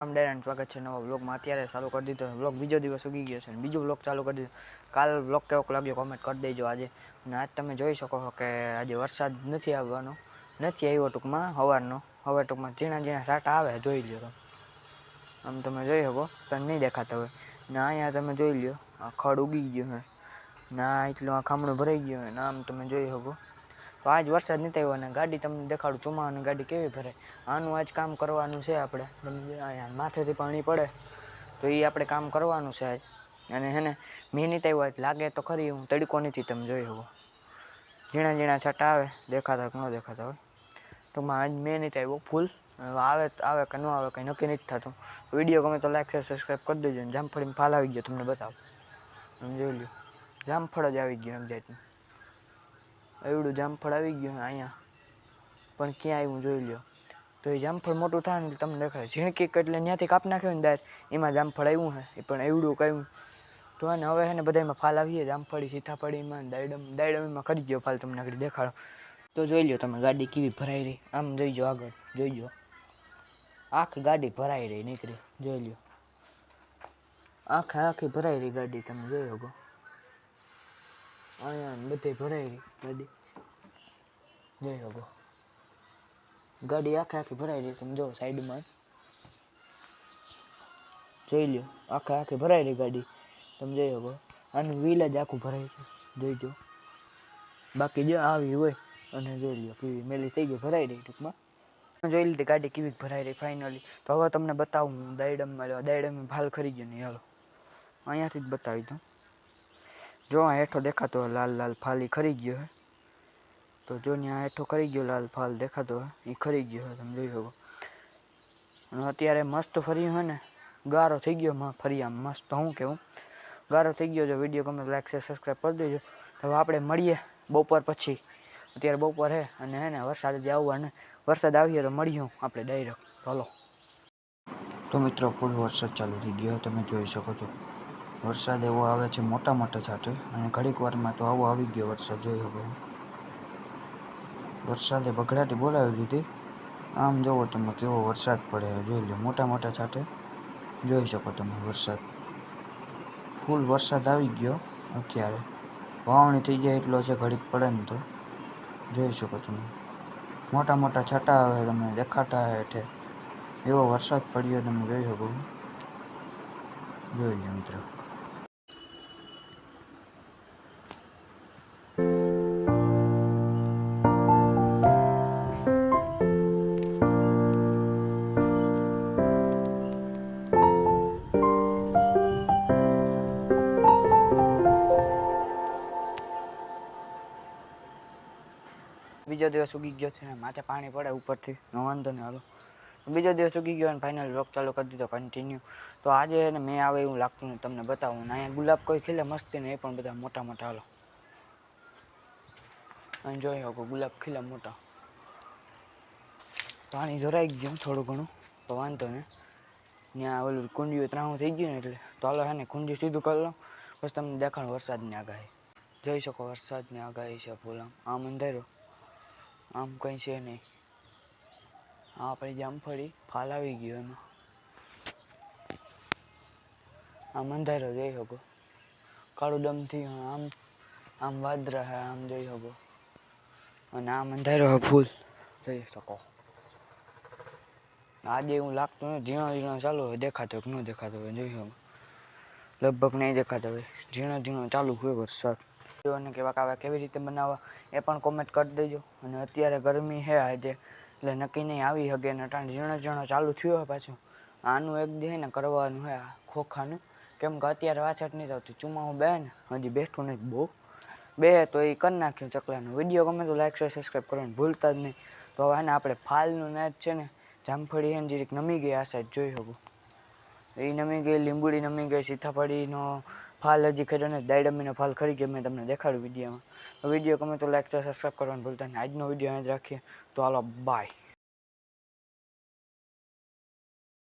રામ સ્વાગત છે નવા વ્લોગમાં। અત્યારે ચાલુ કરી દીધો વ્લોગ, બીજો દિવસ ઉગી ગયો છે, બીજો વ્લોગ ચાલુ કરી દીધો। કાલ વ્લોગ કેવો લાગ્યો કોમેન્ટ કરી દેજો આજે। અને આજ તમે જોઈ શકો છો કે આજે વરસાદ નથી આવવાનો, નથી આવ્યો ટૂંકમાં સવારનો। હવે ટૂંકમાં ઝીણા ઝીણા છાંટા આવે, જોઈ લ્યો તમે। આમ તમે જોઈ શકો, તને નહીં દેખાતા હોય ને અહીંયા તમે જોઈ લ્યો, આ ખડ ઉગી ગયો છે ના, એટલું આ ખામણું ભરાઈ ગયું હોય ને આમ તમે જોઈ શકો। તો આજ વરસાદ નથી આવ્યો અને ગાડી તમને દેખાડું, ચોમાસાની ગાડી કેવી ભરાય। આનું આજ કામ કરવાનું છે આપણે। અહીંયા માથેથી પાણી પડે તો એ આપણે કામ કરવાનું છે આજ। અને હે ને મેં નથી આવ્યો લાગે તો ખરી, હું તડકો નથી, તમે જોઈ શકો ઝીણા ઝીણા છાંટા આવે, દેખાતા કે ન દેખાતા હોય। ટૂંકમાં આજ મેં નથી આવ્યો ફૂલ, આવે કે ન આવે કંઈ નક્કી નથી થતું। વિડીયો ગમે તો લાઈક શેર સબસ્ક્રાઈબ કરી દેજો। ને જામફળીમાં ફાલ આવી ગયો, તમને બતાવો, તમે જોઈ લો, જામફળ જ આવી ગયું એમ જાતનું, એવડું જામફળ આવી ગયું અહીંયા, પણ ક્યાં આવ્યું જોઈ લો। તો એ જામફળ મોટું થાય ને તમને દેખાય, ઝીણકી એટલે ત્યાંથી કાપ નાખ્યો ને દાર, એમાં જામફળ આવ્યું છે, પણ એવડું કહ્યું તો એને હવે છે ને બધામાં ફાલ આવીએ, જામફળી સીતાફળીમાં દાયડમીમાં કરી ગયો ફાલ, તમને આગળ દેખાડો તો જોઈ લો તમે ગાડી કેવી ભરાઈ રહી। આમ જોઈજો, આગળ જોઈજો, આખી ગાડી ભરાઈ રહી નીકળી, જોઈ લો, આખી ભરાઈ રહી ગાડી, તમે જોઈ શકો અહીંયા બધી ભરાઈ રહી ગાડી, જોઈ શકો ગાડી આખી ભરાઈ રહી, તમે જો સાઈડમાં જોઈ લો, આખી ભરાઈ રહી ગાડી, તમે જોઈ શકો। આનું વ્હીલ જ આખું ભરાઈ છે, જોઈજો, બાકી જો આવી હોય અને જોઈ લો કેવી મેલી થઈ ગઈ, ભરાઈ રહી ટૂંકમાં જોઈ લીધી ગાડી કેવી ભરાઈ રહી ફાઇનલી। તો હવે તમને બતાવું હું દાયડમમાં ફાલ ખરી ગયો નહીં, હાલો અહીંયાથી જ બતાવી દઉં, જો આ હેઠો દેખાતો હોય લાલ લાલ ફાલ, એ ખરી ગયો છે। તો જો ત્યાં હેઠો ખરી ગયો લાલ ફાલ દેખાતો હોય, એ ખરી ગયો છે, તમે જોઈ શકો। અને અત્યારે મસ્ત ફર્યું છે ને, ગારો થઈ ગયો ફરી, આમ મસ્ત, હું કેવું ગારો થઈ ગયો। જો વિડીયો ગમે તો લાઈક શેર સબસ્ક્રાઈબ કરી દેજો। હવે આપણે મળીએ બપોર પછી, અત્યારે બપોર છે અને હે ને વરસાદ જે આવવાને, વરસાદ આવીએ તો મળીએ આપણે ડાયરેક્ટ, ચાલો। તો મિત્રો ફૂલ વરસાદ ચાલુ થઈ ગયો, તમે જોઈ શકો છો, વરસાદ એવો આવે છે મોટા મોટા છાંટે, અને ઘડીક વારમાં તો આવો આવી ગયો વરસાદ, જોઈ શકો વરસાદે બઘડાટી બોલાવી દીધી। આમ જોવો તમે કેવો વરસાદ પડે, જોઈ લો મોટા મોટા છાંટે, જોઈ શકો તમે વરસાદ, ફૂલ વરસાદ આવી ગયો। અત્યારે વાવણી થઈ જાય એટલો છે, ઘડીક પડે ને તો જોઈ શકો તમે, મોટા મોટા છાંટા આવે, તમને દેખાતા હેઠે એવો વરસાદ પડ્યો, તમે જોઈ શકો, જોઈ લો મિત્રો। બીજો દિવસ ઉગી ગયો છે, માથે પાણી પડે ઉપરથી, વાંધો નહીં, હાલો બીજો દિવસ ઉગી ગયો અને ફાઇનલ વ્લોગ ચાલુ કરી દીધો કન્ટિન્યુ। તો આજે ને મેં આવે એવું લાગતું ને તમને બતાવું, ને અહીંયા ગુલાબ કોઈ ખીલે મસ્તી ને, એ પણ બધા મોટા મોટા, હાલો અહીં જોઈ શકો ગુલાબ ખીલા મોટા, પાણી જોરાઈ ગયું થોડું ઘણું, તો વાંધો ને, ત્યાં ઓલું કુંડિયું ત્રાહું થઈ ગયું ને, એટલે તો હાલો હે ને કુંડિયું સીધું કરી લો, પછી તમને દેખાડું વરસાદની આગાહી, જોઈ શકો વરસાદની આગાહી છે ફૂલ, આમ અંધારો, આમ કંઈ છે નહીં, આપણી જામફળી ફાલ આવી ગયો એમાં, આમ અંધારો જોઈ શકો, કાળું ડમથી આમ વાદરા હે, આમ જોઈ શકો, અને આમ અંધારો હે ફૂલ, જોઈ શકો। આજે એવું લાગતું ને ઝીણો ઝીણો ચાલુ હોય, દેખાતો હોય કે ન દેખાતો હોય, જોઈ શકો લગભગ નહીં દેખાતો હોય, ઝીણો ઝીણો ચાલુ હોય વરસાદ। અને કેવી રીતે બનાવવા એ પણ કોમેન્ટ કરી દેજો। અને અત્યારે ગરમી છે આજે, એટલે નક્કી નહીં આવી શકે ને, ટાણ ઝીણો ઝીણો ચાલુ થયો હોય પાછું, આનું એક દી ને કરવાનું છે ખોખાનું, કેમ કે અત્યારે વાછટ નહીં થતી, ચોમાસું બે ને હજી બેઠું નથી બહુ, બે તો એ કરી નાખ્યું ચકલાનું। વિડીયો ગમે તો લાઈક શેર સબસ્ક્રાઈબ કરવાનું ભૂલતા જ નહીં। તો હવે ને આપણે ફાલનું નાચ છે ને, જામફળી છે ને જરીક નમી ગઈ આ સાઈડ, જોઈ શકો એ નમી ગઈ, લીંબુડી નમી ગઈ, સીતાફળીનો ફાલ હજી ખર્યો ને, દાયડમીનો ફાલ ખરી ગયો, મેં તમને દેખાડ્યું વિડીયોમાં। તો વિડીયો ગમે તો લાઈક શેર સબસ્ક્રાઈબ કરવાનું ભૂલતા નહીં। આજનો વિડીયો અહીં જ રાખીએ, તો હાલો બાય।